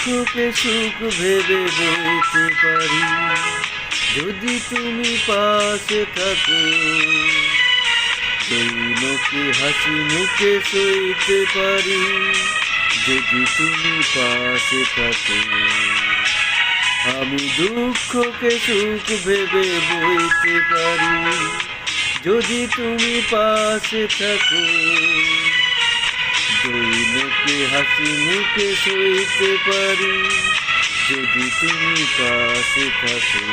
দুঃখকে সুখ ভেবে বইতে পারি, যদি তুমি পাশে থাকো। দৈনকে হাসি মুখে সইতে পারি, যদি তুমি পাশে থাকো। আমি দুঃখকে সুখ ভেবে বইতে পারি, যদি তুমি পাশে থাকো। দৈনকে হাসি মুখে সইতে পারি, যদি তুমি পাশে থাকো।